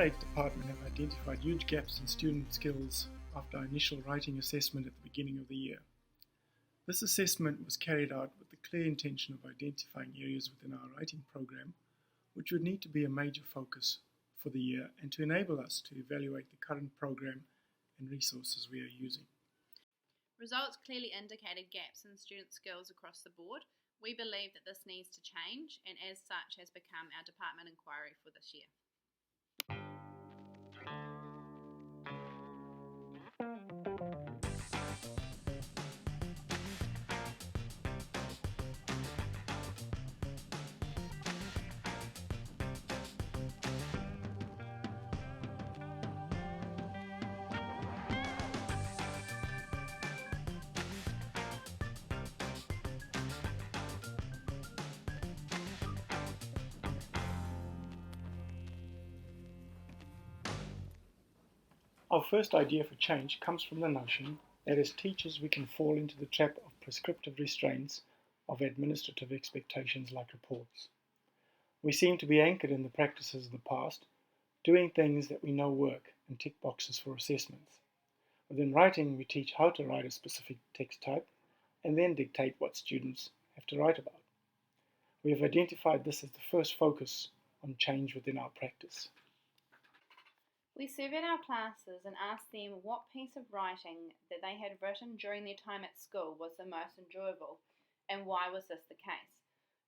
8 department have identified huge gaps in student skills after our initial writing assessment at the beginning of the year. This assessment was carried out with the clear intention of identifying areas within our writing program which would need to be a major focus for the year and to enable us to evaluate the current program and resources we are using. Results clearly indicated gaps in student skills across the board. We believe that this needs to change and as such has become our department inquiry for this year. Our first idea for change comes from the notion that as teachers we can fall into the trap of prescriptive restraints of administrative expectations like reports. We seem to be anchored in the practices of the past, doing things that we know work and tick boxes for assessments. Within writing, we teach how to write a specific text type and then dictate what students have to write about. We have identified this as the first focus on change within our practice. We surveyed our classes and asked them what piece of writing that they had written during their time at school was the most enjoyable, and why was this the case.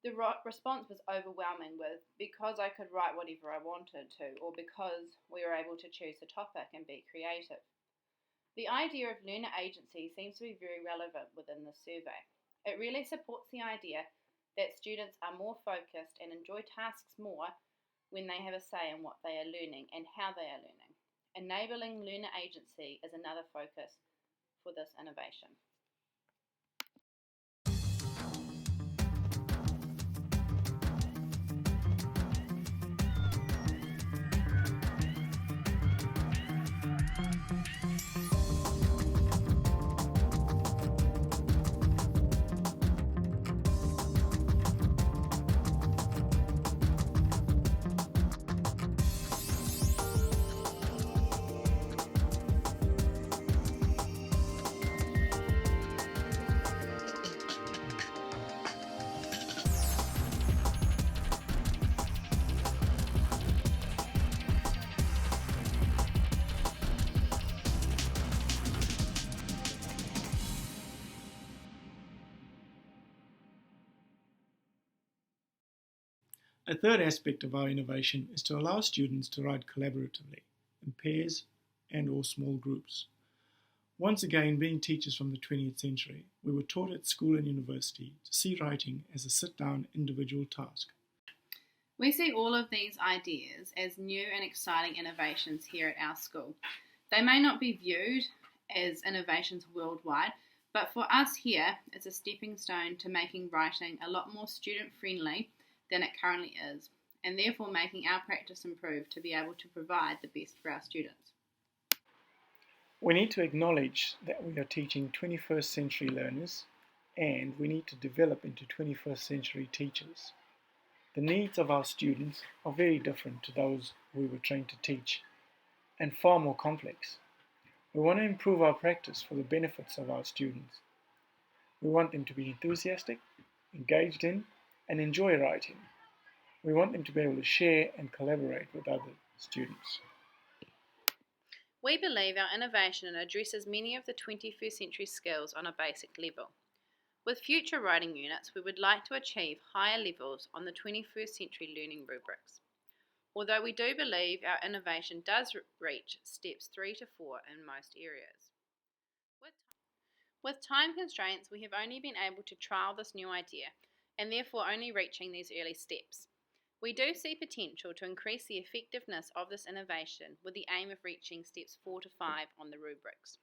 The response was overwhelming with, because I could write whatever I wanted to, or because we were able to choose the topic and be creative. The idea of learner agency seems to be very relevant within this survey. It really supports the idea that students are more focused and enjoy tasks more when they have a say in what they are learning and how they are learning. Enabling learner agency is another focus for this innovation. A third aspect of our innovation is to allow students to write collaboratively, in pairs and or small groups. Once again, being teachers from the 20th century, we were taught at school and university to see writing as a sit-down individual task. We see all of these ideas as new and exciting innovations here at our school. They may not be viewed as innovations worldwide, but for us here, it's a stepping stone to making writing a lot more student-friendly than it currently is, and therefore making our practice improve to be able to provide the best for our students. We need to acknowledge that we are teaching 21st century learners, and we need to develop into 21st century teachers. The needs of our students are very different to those we were trained to teach, and far more complex. We want to improve our practice for the benefits of our students. We want them to be enthusiastic, engaged in, and enjoy writing. We want them to be able to share and collaborate with other students. We believe our innovation addresses many of the 21st century skills on a basic level. With future writing units, we would like to achieve higher levels on the 21st century learning rubrics. Although we do believe our innovation does reach steps 3 to 4 in most areas. With time constraints, we have only been able to trial this new idea and therefore only reaching these early steps. We do see potential to increase the effectiveness of this innovation with the aim of reaching steps 4 to 5 on the rubrics.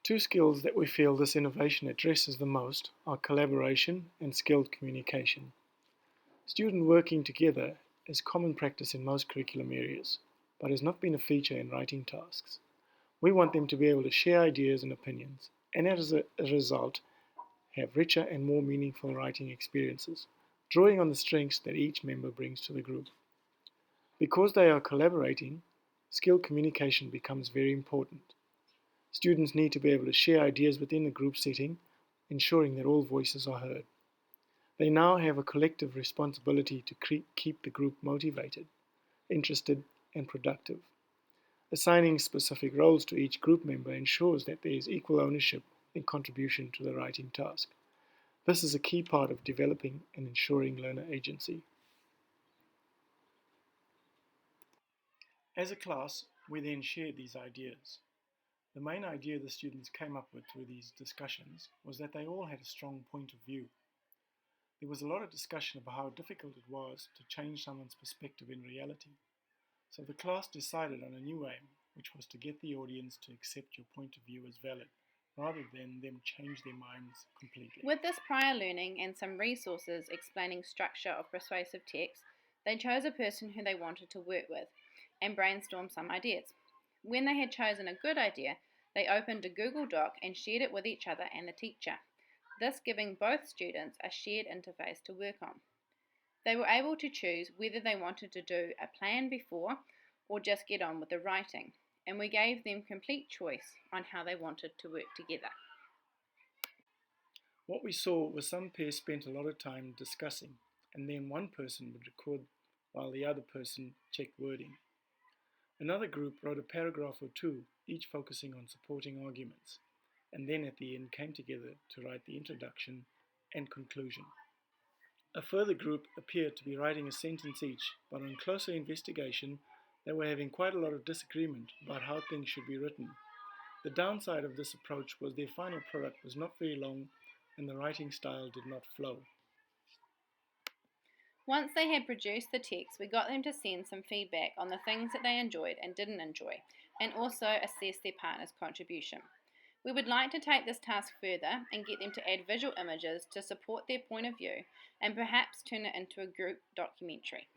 Two skills that we feel this innovation addresses the most are collaboration and skilled communication. Student working together is common practice in most curriculum areas, but has not been a feature in writing tasks. We want them to be able to share ideas and opinions, and as a result, have richer and more meaningful writing experiences, drawing on the strengths that each member brings to the group. Because they are collaborating, skilled communication becomes very important. Students need to be able to share ideas within the group setting, ensuring that all voices are heard. They now have a collective responsibility to keep the group motivated, interested, and productive. Assigning specific roles to each group member ensures that there is equal ownership and contribution to the writing task. This is a key part of developing and ensuring learner agency. As a class, we then shared these ideas. The main idea the students came up with through these discussions was that they all had a strong point of view. There was a lot of discussion about how difficult it was to change someone's perspective in reality. So the class decided on a new aim, which was to get the audience to accept your point of view as valid, rather than them change their minds completely. With this prior learning and some resources explaining structure of persuasive text, they chose a person who they wanted to work with and brainstormed some ideas. When they had chosen a good idea, they opened a Google Doc and shared it with each other and the teacher, thus giving both students a shared interface to work on. They were able to choose whether they wanted to do a plan before or just get on with the writing, and we gave them complete choice on how they wanted to work together. What we saw was some pairs spent a lot of time discussing, and then one person would record while the other person checked wording. Another group wrote a paragraph or two, each focusing on supporting arguments, and then at the end came together to write the introduction and conclusion. A further group appeared to be writing a sentence each, but on closer investigation, they were having quite a lot of disagreement about how things should be written. The downside of this approach was their final product was not very long and the writing style did not flow. Once they had produced the text, we got them to send some feedback on the things that they enjoyed and didn't enjoy, and also assess their partner's contribution. We would like to take this task further and get them to add visual images to support their point of view and perhaps turn it into a group documentary.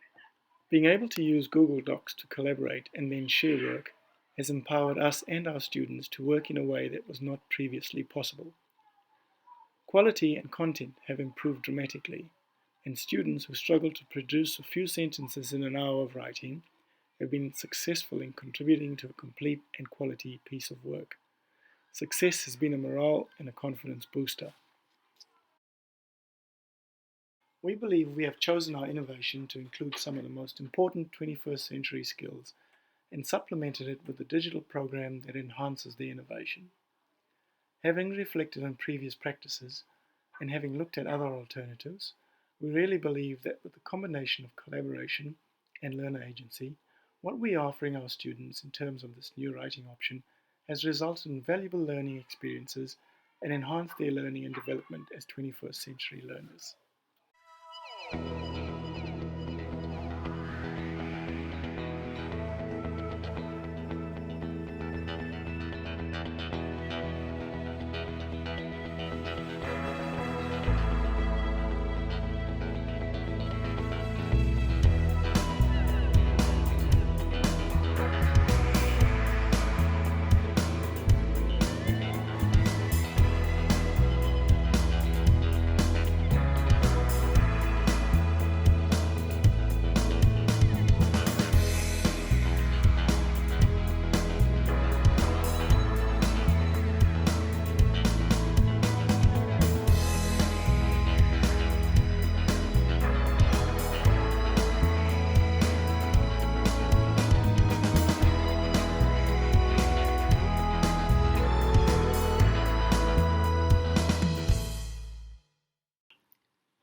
Being able to use Google Docs to collaborate and then share work has empowered us and our students to work in a way that was not previously possible. Quality and content have improved dramatically, and students who struggle to produce a few sentences in an hour of writing have been successful in contributing to a complete and quality piece of work. Success has been a morale and a confidence booster. We believe we have chosen our innovation to include some of the most important 21st century skills and supplemented it with a digital program that enhances the innovation. Having reflected on previous practices and having looked at other alternatives, we really believe that with the combination of collaboration and learner agency, what we are offering our students in terms of this new writing option has resulted in valuable learning experiences and enhanced their learning and development as 21st century learners.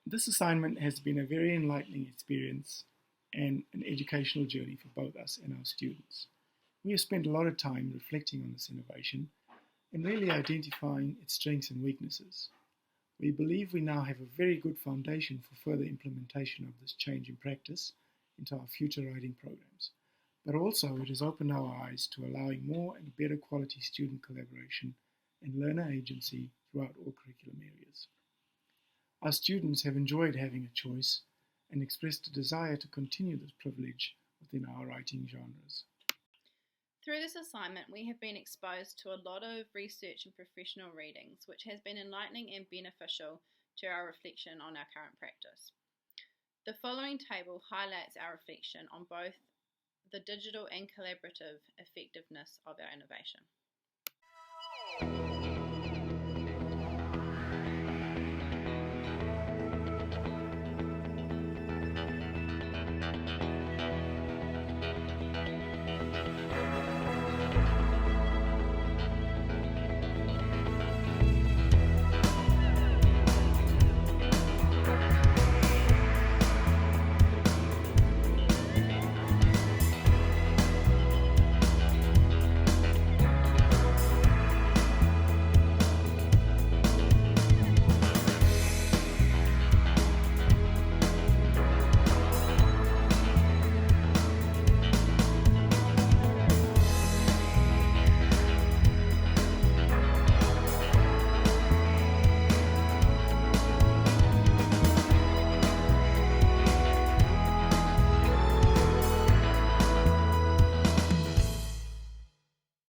This assignment has been a very enlightening experience and an educational journey for both us and our students. We have spent a lot of time reflecting on this innovation and really identifying its strengths and weaknesses. We believe we now have a very good foundation for further implementation of this change in practice into our future writing programs, but also it has opened our eyes to allowing more and better quality student collaboration and learner agency throughout all curriculum areas. Our students have enjoyed having a choice and expressed a desire to continue this privilege within our writing genres. Through this assignment, we have been exposed to a lot of research and professional readings, which has been enlightening and beneficial to our reflection on our current practice. The following table highlights our reflection on both the digital and collaborative effectiveness of our innovation.